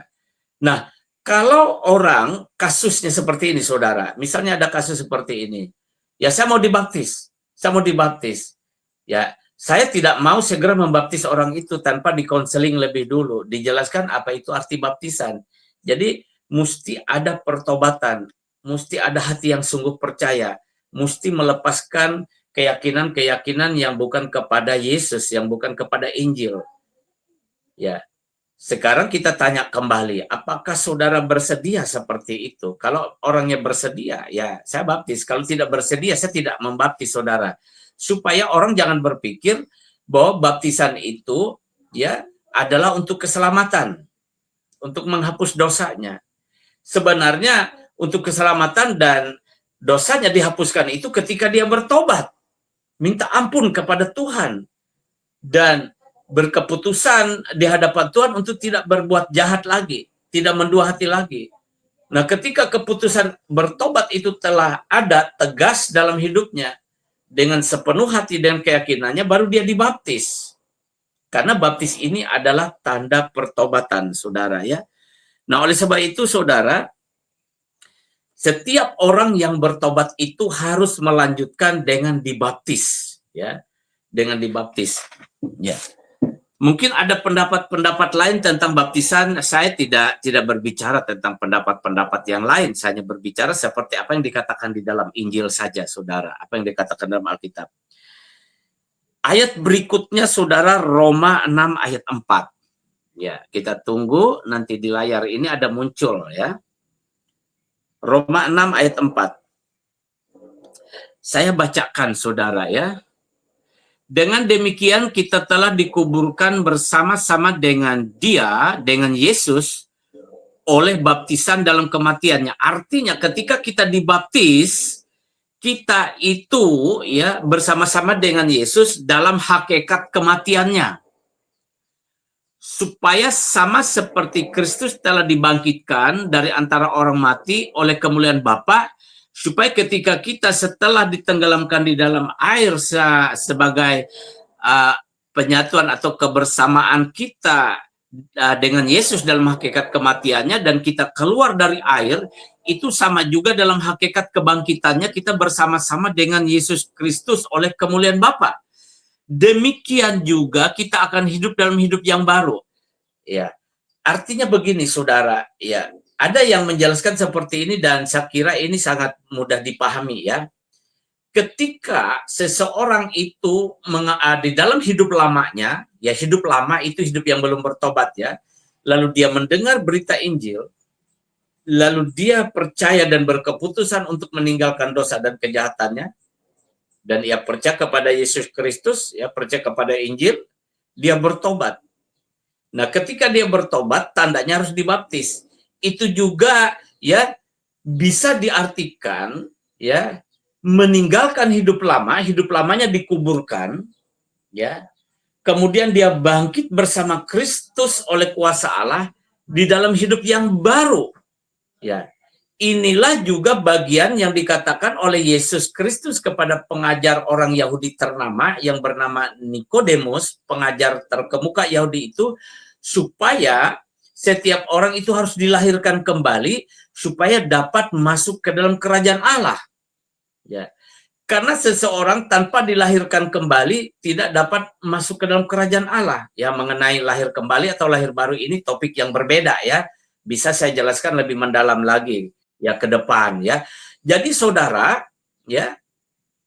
Nah, kalau orang kasusnya seperti ini, saudara, misalnya ada kasus seperti ini, ya saya mau dibaptis, ya saya tidak mau segera membaptis orang itu tanpa dikonseling lebih dulu, dijelaskan apa itu arti baptisan. Jadi mesti ada pertobatan, mesti ada hati yang sungguh percaya, mesti melepaskan keyakinan-keyakinan yang bukan kepada Yesus, yang bukan kepada Injil. Ya, sekarang kita tanya kembali, apakah saudara bersedia seperti itu? Kalau orangnya bersedia, ya saya baptis. Kalau tidak bersedia, saya tidak membaptis, saudara. Supaya orang jangan berpikir bahwa baptisan itu ya adalah untuk keselamatan, untuk menghapus dosanya. Sebenarnya untuk keselamatan dan dosanya dihapuskan itu ketika dia bertobat, minta ampun kepada Tuhan, dan berkeputusan di hadapan Tuhan untuk tidak berbuat jahat lagi, tidak mendua hati lagi. Nah, ketika keputusan bertobat itu telah ada tegas dalam hidupnya, dengan sepenuh hati dan keyakinannya, baru dia dibaptis. Karena baptis ini adalah tanda pertobatan, saudara ya. Nah, oleh sebab itu, saudara, setiap orang yang bertobat itu harus melanjutkan dengan dibaptis, ya, dengan dibaptis. Ya. Mungkin ada pendapat-pendapat lain tentang baptisan. Saya tidak berbicara tentang pendapat-pendapat yang lain. Saya hanya berbicara seperti apa yang dikatakan di dalam Injil saja, saudara. Apa yang dikatakan dalam Alkitab. Ayat berikutnya, saudara, Roma 6 ayat 4. Ya, kita tunggu nanti di layar ini ada muncul ya. Roma 6 ayat 4. Saya bacakan, saudara ya. Dengan demikian kita telah dikuburkan bersama-sama dengan Dia, dengan Yesus, oleh baptisan dalam kematiannya. Artinya ketika kita dibaptis, kita itu ya bersama-sama dengan Yesus dalam hakikat kematiannya. Supaya sama seperti Kristus telah dibangkitkan dari antara orang mati oleh kemuliaan Bapa, supaya ketika kita setelah ditenggelamkan di dalam air sebagai penyatuan atau kebersamaan kita dengan Yesus dalam hakikat kematiannya, dan kita keluar dari air, itu sama juga dalam hakikat kebangkitannya, kita bersama-sama dengan Yesus Kristus oleh kemuliaan Bapa. Demikian juga kita akan hidup dalam hidup yang baru. Ya, artinya begini, saudara, ya. Ada yang menjelaskan seperti ini dan saya kira ini sangat mudah dipahami ya. Ketika seseorang itu di dalam hidup lamanya, ya hidup lama itu hidup yang belum bertobat ya, lalu dia mendengar berita Injil, lalu dia percaya dan berkeputusan untuk meninggalkan dosa dan kejahatannya, dan ia percaya kepada Yesus Kristus, ya percaya kepada Injil, dia bertobat. Nah, ketika dia bertobat, tandanya harus dibaptis. Itu juga ya bisa diartikan ya meninggalkan hidup lama, hidup lamanya dikuburkan ya, kemudian dia bangkit bersama Kristus oleh kuasa Allah di dalam hidup yang baru. Ya, inilah juga bagian yang dikatakan oleh Yesus Kristus kepada pengajar orang Yahudi ternama yang bernama Nikodemus, pengajar terkemuka Yahudi itu, supaya setiap orang itu harus dilahirkan kembali supaya dapat masuk ke dalam kerajaan Allah. Ya. Karena seseorang tanpa dilahirkan kembali tidak dapat masuk ke dalam kerajaan Allah. Ya, mengenai lahir kembali atau lahir baru ini topik yang berbeda ya. Bisa saya jelaskan lebih mendalam lagi ya ke depan ya. Jadi saudara, ya,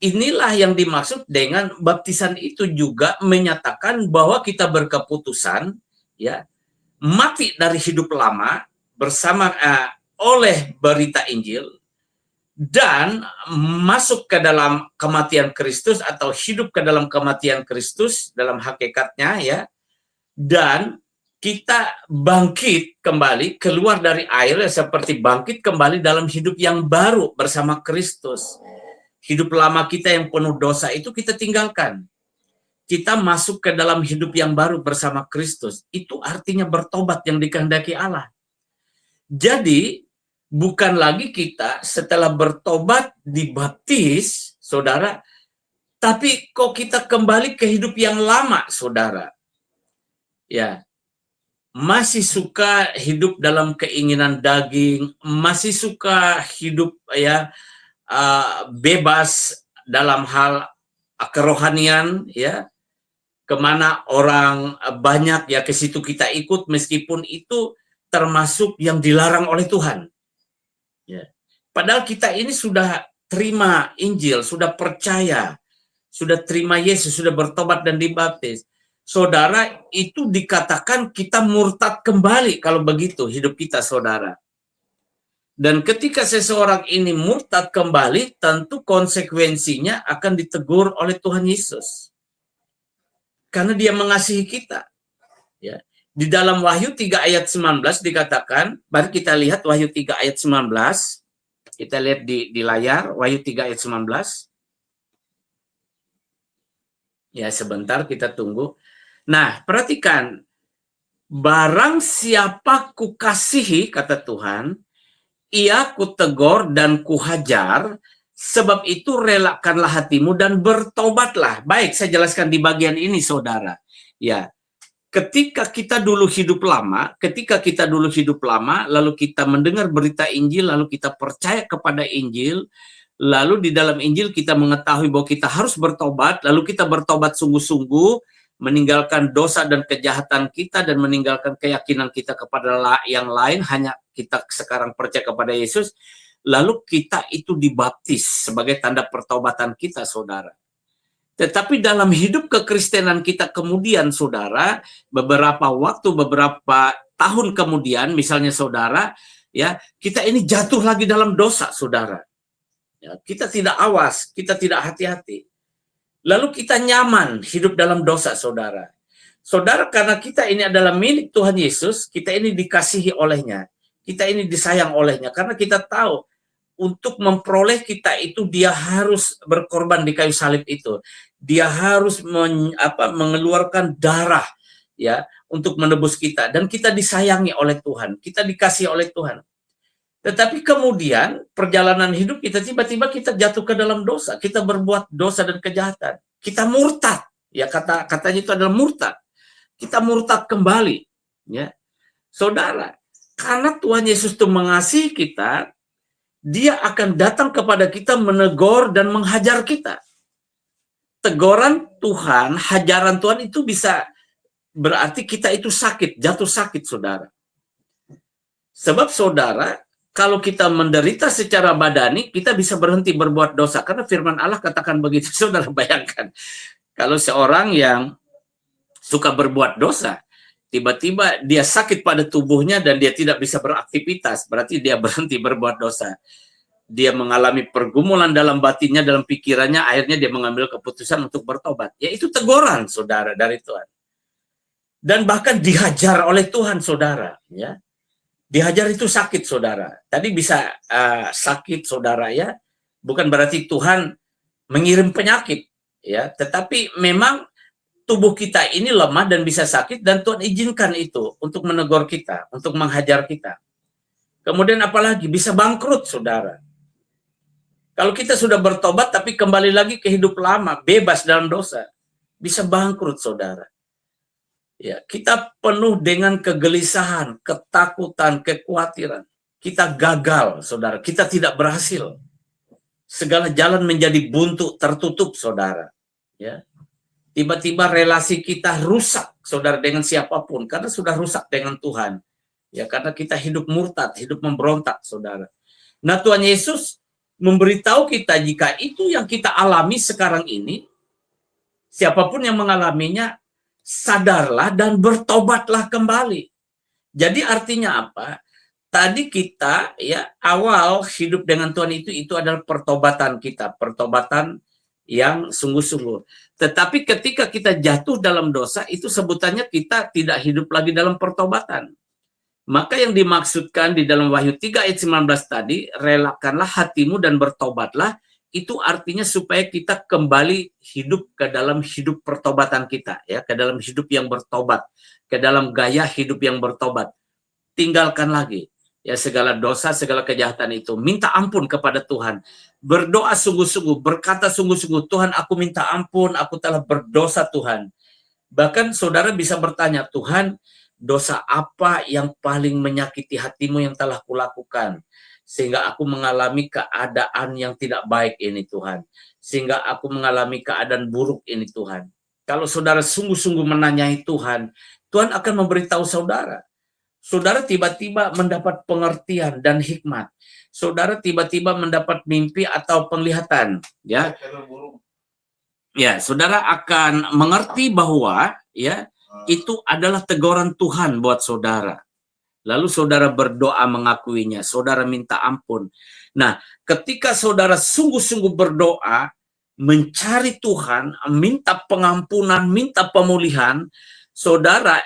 inilah yang dimaksud dengan baptisan itu juga menyatakan bahwa kita berkeputusan ya mati dari hidup lama bersama oleh berita Injil dan masuk ke dalam kematian Kristus atau hidup ke dalam kematian Kristus dalam hakikatnya ya, dan kita bangkit kembali keluar dari air seperti bangkit kembali dalam hidup yang baru bersama Kristus. Hidup lama kita yang penuh dosa itu kita tinggalkan. Kita masuk ke dalam hidup yang baru bersama Kristus. Itu artinya bertobat yang dikehendaki Allah. Jadi bukan lagi kita setelah bertobat dibaptis, saudara, tapi kok kita kembali ke hidup yang lama, saudara. Ya, masih suka hidup dalam keinginan daging, masih suka hidup ya bebas dalam hal kerohanian, ya, kemana orang banyak ya ke situ kita ikut, meskipun itu termasuk yang dilarang oleh Tuhan. Ya. Padahal kita ini sudah terima Injil, sudah percaya, sudah terima Yesus, sudah bertobat dan dibaptis. Saudara, itu dikatakan kita murtad kembali kalau begitu hidup kita, saudara. Dan ketika seseorang ini murtad kembali, tentu konsekuensinya akan ditegur oleh Tuhan Yesus. Karena dia mengasihi kita. Ya. Di dalam Wahyu 3 ayat 19 dikatakan, mari kita lihat Wahyu 3 ayat 19. Kita lihat di layar, Wahyu 3 ayat 19. Ya, sebentar kita tunggu. Nah, perhatikan. Barang siapa kukasihi, kata Tuhan, ia kutegur dan kuhajar, sebab itu relakanlah hatimu dan bertobatlah. Baik, saya jelaskan di bagian ini, saudara. Ya, ketika kita dulu hidup lama, lalu kita mendengar berita Injil, lalu kita percaya kepada Injil, lalu di dalam Injil kita mengetahui bahwa kita harus bertobat, lalu kita bertobat sungguh-sungguh, meninggalkan dosa dan kejahatan kita dan meninggalkan keyakinan kita kepada yang lain, hanya kita sekarang percaya kepada Yesus, lalu kita itu dibaptis sebagai tanda pertobatan kita, saudara. Tetapi dalam hidup kekristenan kita kemudian, saudara, beberapa tahun kemudian, misalnya saudara, ya, kita ini jatuh lagi dalam dosa, saudara. Ya, kita tidak awas, kita tidak hati-hati. Lalu kita nyaman hidup dalam dosa, saudara. Saudara, karena kita ini adalah milik Tuhan Yesus, kita ini dikasihi olehnya, kita ini disayang olehnya, karena kita tahu untuk memperoleh kita itu dia harus berkorban di kayu salib itu. Dia harus mengeluarkan darah ya untuk menebus kita, dan kita disayangi oleh Tuhan, kita dikasihi oleh Tuhan. Tetapi kemudian perjalanan hidup kita tiba-tiba kita jatuh ke dalam dosa, kita berbuat dosa dan kejahatan, kita murtad, ya katanya itu adalah murtad. Kita murtad kembali, ya, saudara. Karena Tuhan Yesus itu mengasihi kita, dia akan datang kepada kita menegur dan menghajar kita. Teguran Tuhan, hajaran Tuhan itu bisa berarti kita itu sakit, jatuh sakit, saudara. Sebab saudara, kalau kita menderita secara badani, kita bisa berhenti berbuat dosa. Karena firman Allah katakan begitu. Saudara bayangkan, kalau seorang yang suka berbuat dosa, tiba-tiba dia sakit pada tubuhnya dan dia tidak bisa beraktivitas, berarti dia berhenti berbuat dosa. Dia mengalami pergumulan dalam batinnya, dalam pikirannya, akhirnya dia mengambil keputusan untuk bertobat. Ya, itu teguran, saudara, dari Tuhan. Dan bahkan dihajar oleh Tuhan, saudara. Ya. Dihajar itu sakit, saudara. Tadi bisa sakit, saudara, ya. Bukan berarti Tuhan mengirim penyakit, ya. Tetapi memang tubuh kita ini lemah dan bisa sakit, dan Tuhan izinkan itu untuk menegur kita, untuk menghajar kita. Kemudian apalagi bisa bangkrut, saudara. Kalau kita sudah bertobat tapi kembali lagi ke hidup lama, bebas dalam dosa, bisa bangkrut, saudara. Ya, kita penuh dengan kegelisahan, ketakutan, kekhawatiran. Kita gagal, saudara. Kita tidak berhasil. Segala jalan menjadi buntu, tertutup, saudara. Ya. Tiba-tiba relasi kita rusak, saudara, dengan siapapun, karena sudah rusak dengan Tuhan. Ya, karena kita hidup murtad, hidup memberontak, saudara. Nah, Tuhan Yesus memberitahu kita jika itu yang kita alami sekarang ini, siapapun yang mengalaminya, sadarlah dan bertobatlah kembali. Jadi artinya apa? Tadi kita ya awal hidup dengan Tuhan itu adalah pertobatan kita, pertobatan yang sungguh-sungguh. Tetapi ketika kita jatuh dalam dosa, itu sebutannya kita tidak hidup lagi dalam pertobatan. Maka yang dimaksudkan di dalam Wahyu 3 ayat 19 tadi, relakanlah hatimu dan bertobatlah, itu artinya supaya kita kembali hidup ke dalam hidup pertobatan kita, ya, ke dalam hidup yang bertobat, ke dalam gaya hidup yang bertobat. Tinggalkan lagi ya segala dosa, segala kejahatan itu. Minta ampun kepada Tuhan. Berdoa sungguh-sungguh, berkata sungguh-sungguh, Tuhan, aku minta ampun, aku telah berdosa, Tuhan. Bahkan saudara bisa bertanya, Tuhan, dosa apa yang paling menyakiti hatimu yang telah kulakukan? Sehingga aku mengalami keadaan yang tidak baik ini, Tuhan. Sehingga aku mengalami keadaan buruk ini, Tuhan. Kalau saudara sungguh-sungguh menanyai Tuhan, Tuhan akan memberitahu saudara. Saudara tiba-tiba mendapat pengertian dan hikmat. Saudara tiba-tiba mendapat mimpi atau penglihatan, ya. Ya, saudara akan mengerti bahwa ya itu adalah teguran Tuhan buat saudara. Lalu saudara berdoa mengakuinya, saudara minta ampun. Nah, ketika saudara sungguh-sungguh berdoa, mencari Tuhan, minta pengampunan, minta pemulihan, saudara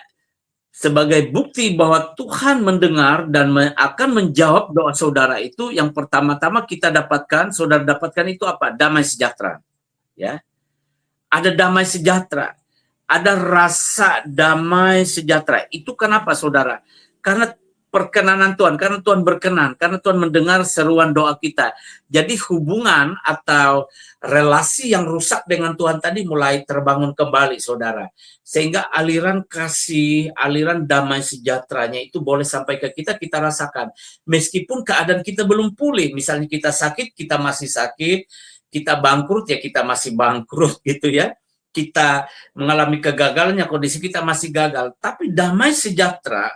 sebagai bukti bahwa Tuhan mendengar dan akan menjawab doa saudara itu, yang pertama-tama kita dapatkan, saudara dapatkan itu apa? Damai sejahtera. Ya. Ada damai sejahtera. Ada rasa damai sejahtera. Itu kenapa, saudara? Karena perkenanan Tuhan, karena Tuhan berkenan, karena Tuhan mendengar seruan doa kita. Jadi hubungan atau relasi yang rusak dengan Tuhan tadi mulai terbangun kembali, saudara. Sehingga aliran kasih, aliran damai sejahteranya itu boleh sampai ke kita, kita rasakan. Meskipun keadaan kita belum pulih, misalnya kita sakit, kita masih sakit, kita bangkrut, ya kita masih bangkrut gitu ya. Kita mengalami kegagalan, ya kondisi kita masih gagal. Tapi damai sejahtera,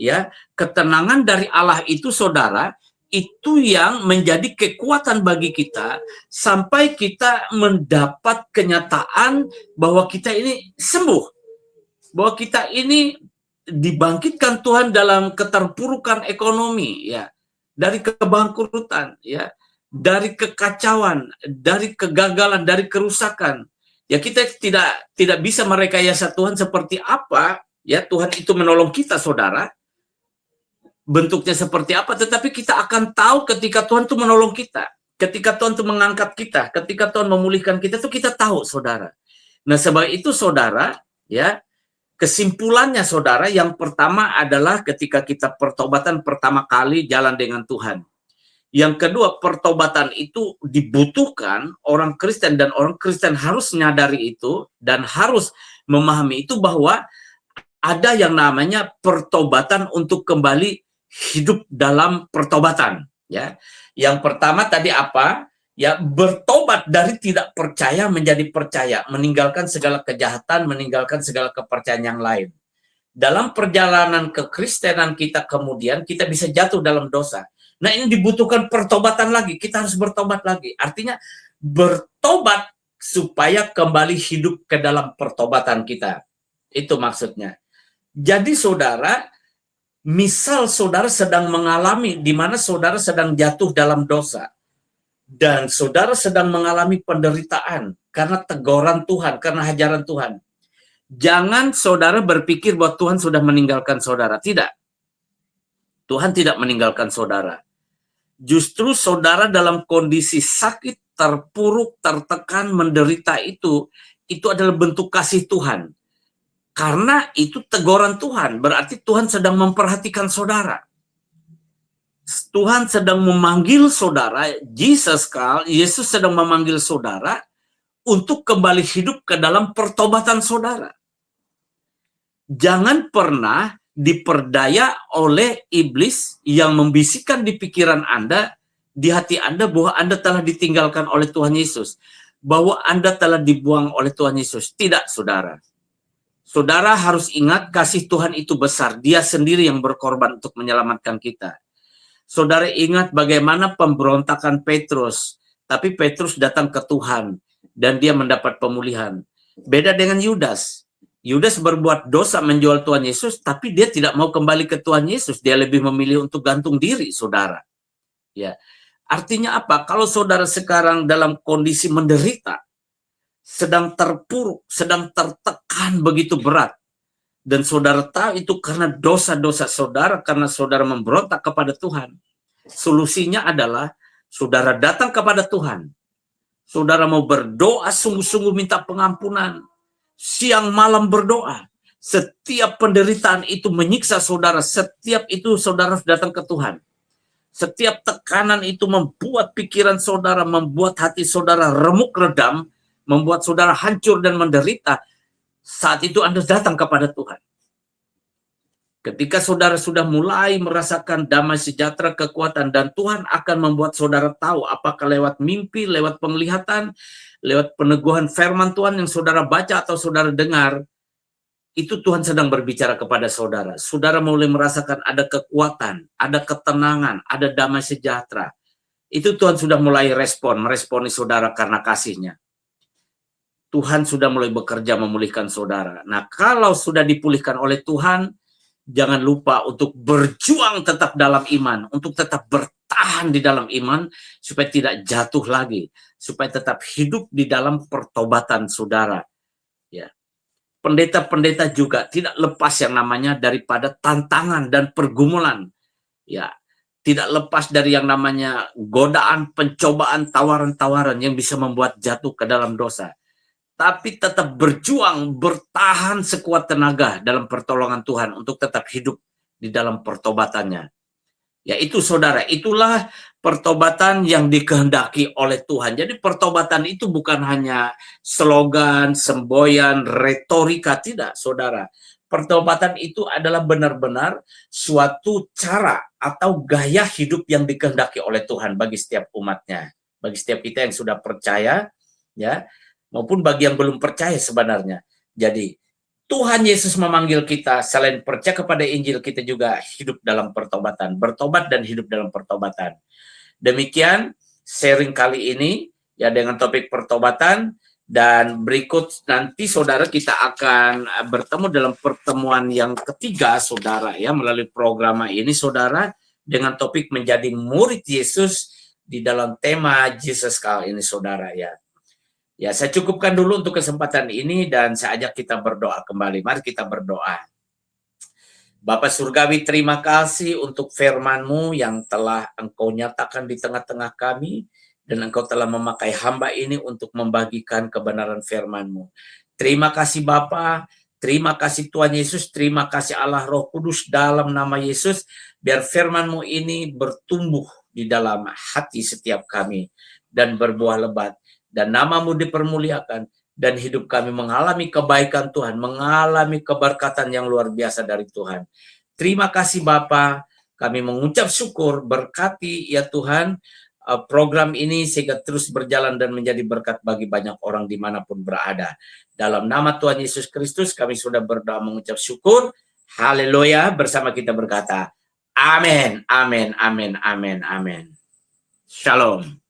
ya, ketenangan dari Allah itu, saudara, itu yang menjadi kekuatan bagi kita sampai kita mendapat kenyataan bahwa kita ini sembuh, bahwa kita ini dibangkitkan Tuhan dalam keterpurukan ekonomi, ya, dari kebangkrutan, ya, dari kekacauan, dari kegagalan, dari kerusakan. Ya, kita tidak bisa merekayasa Tuhan seperti apa, ya, Tuhan itu menolong kita, saudara. Bentuknya seperti apa, tetapi kita akan tahu ketika Tuhan itu menolong kita, ketika Tuhan itu mengangkat kita, ketika Tuhan memulihkan kita, itu kita tahu, saudara. Nah, sebab itu, saudara, ya, kesimpulannya, saudara, yang pertama adalah ketika kita pertobatan pertama kali jalan dengan Tuhan. Yang kedua, pertobatan itu dibutuhkan orang Kristen, dan orang Kristen harus menyadari itu dan harus memahami itu, bahwa ada yang namanya pertobatan untuk kembali hidup dalam pertobatan, ya. Yang pertama tadi apa? Ya, bertobat dari tidak percaya menjadi percaya, meninggalkan segala kejahatan, meninggalkan segala kepercayaan yang lain. Dalam perjalanan kekristenan kita kemudian kita bisa jatuh dalam dosa. Nah, ini dibutuhkan pertobatan lagi. Kita harus bertobat lagi. Artinya bertobat supaya kembali hidup ke dalam pertobatan kita. Itu maksudnya. Jadi saudara, misal saudara sedang mengalami, di mana saudara sedang jatuh dalam dosa, dan saudara sedang mengalami penderitaan karena teguran Tuhan, karena hajaran Tuhan. Jangan saudara berpikir bahwa Tuhan sudah meninggalkan saudara. Tidak. Tuhan tidak meninggalkan saudara. Justru saudara dalam kondisi sakit, terpuruk, tertekan, menderita itu itu adalah bentuk kasih Tuhan. Karena itu teguran Tuhan, berarti Tuhan sedang memperhatikan saudara. Tuhan sedang memanggil saudara, Yesus sedang memanggil saudara untuk kembali hidup ke dalam pertobatan saudara. Jangan pernah diperdaya oleh iblis yang membisikkan di pikiran Anda, di hati Anda, bahwa Anda telah ditinggalkan oleh Tuhan Yesus, bahwa Anda telah dibuang oleh Tuhan Yesus. Tidak, saudara. Saudara harus ingat kasih Tuhan itu besar. Dia sendiri yang berkorban untuk menyelamatkan kita. Saudara ingat bagaimana pemberontakan Petrus, tapi Petrus datang ke Tuhan dan dia mendapat pemulihan. Beda dengan Yudas. Yudas berbuat dosa menjual Tuhan Yesus, tapi dia tidak mau kembali ke Tuhan Yesus. Dia lebih memilih untuk gantung diri, saudara. Ya, artinya apa? Kalau saudara sekarang dalam kondisi menderita, sedang terpuruk, sedang tertekan begitu berat, dan saudara tahu itu karena dosa-dosa saudara, karena saudara memberontak kepada Tuhan. Solusinya adalah saudara datang kepada Tuhan. Saudara mau berdoa sungguh-sungguh minta pengampunan. Siang malam berdoa. Setiap penderitaan itu menyiksa saudara. Setiap itu saudara harus datang ke Tuhan. Setiap tekanan itu membuat pikiran saudara, membuat hati saudara remuk redam, membuat saudara hancur dan menderita. Saat itu Anda datang kepada Tuhan. Ketika saudara sudah mulai merasakan damai sejahtera, kekuatan, dan Tuhan akan membuat saudara tahu apakah lewat mimpi, lewat penglihatan, lewat peneguhan firman Tuhan yang saudara baca atau saudara dengar, itu Tuhan sedang berbicara kepada saudara. Saudara mulai merasakan ada kekuatan, ada ketenangan, ada damai sejahtera. Itu Tuhan sudah mulai meresponi saudara karena kasih-Nya. Tuhan sudah mulai bekerja memulihkan saudara. Nah, kalau sudah dipulihkan oleh Tuhan, jangan lupa untuk berjuang tetap dalam iman, untuk tetap bertahan di dalam iman, supaya tidak jatuh lagi, supaya tetap hidup di dalam pertobatan saudara. Ya, pendeta-pendeta juga tidak lepas yang namanya daripada tantangan dan pergumulan. Ya, tidak lepas dari yang namanya godaan, pencobaan, tawaran-tawaran yang bisa membuat jatuh ke dalam dosa. Tapi tetap berjuang, bertahan sekuat tenaga dalam pertolongan Tuhan untuk tetap hidup di dalam pertobatannya. Ya itu saudara, itulah pertobatan yang dikehendaki oleh Tuhan. Jadi pertobatan itu bukan hanya slogan, semboyan, retorika, tidak saudara. Pertobatan itu adalah benar-benar suatu cara atau gaya hidup yang dikehendaki oleh Tuhan bagi setiap umatnya. Bagi setiap kita yang sudah percaya, ya, maupun bagi yang belum percaya sebenarnya. Jadi Tuhan Yesus memanggil kita, selain percaya kepada Injil, kita juga hidup dalam pertobatan, bertobat dan hidup dalam pertobatan. Demikian sharing kali ini ya dengan topik pertobatan, dan berikut nanti saudara kita akan bertemu dalam pertemuan yang ketiga saudara ya, melalui program ini saudara, dengan topik menjadi murid Yesus di dalam tema Jesus kali ini saudara ya. Ya, saya cukupkan dulu untuk kesempatan ini dan saya ajak kita berdoa kembali. Mari kita berdoa. Bapa Surgawi, terima kasih untuk firman-Mu yang telah Engkau nyatakan di tengah-tengah kami, dan Engkau telah memakai hamba ini untuk membagikan kebenaran firman-Mu. Terima kasih Bapa, terima kasih Tuhan Yesus, terima kasih Allah Roh Kudus, dalam nama Yesus, biar firman-Mu ini bertumbuh di dalam hati setiap kami dan berbuah lebat. Dan nama-Mu dipermuliakan, dan hidup kami mengalami kebaikan Tuhan, mengalami keberkatan yang luar biasa dari Tuhan. Terima kasih Bapa, kami mengucap syukur, berkati ya Tuhan program ini sehingga terus berjalan dan menjadi berkat bagi banyak orang dimanapun berada. Dalam nama Tuhan Yesus Kristus kami sudah berdoa mengucap syukur. Haleluya, bersama kita berkata, amin, amin, amin, amin, amin. Shalom.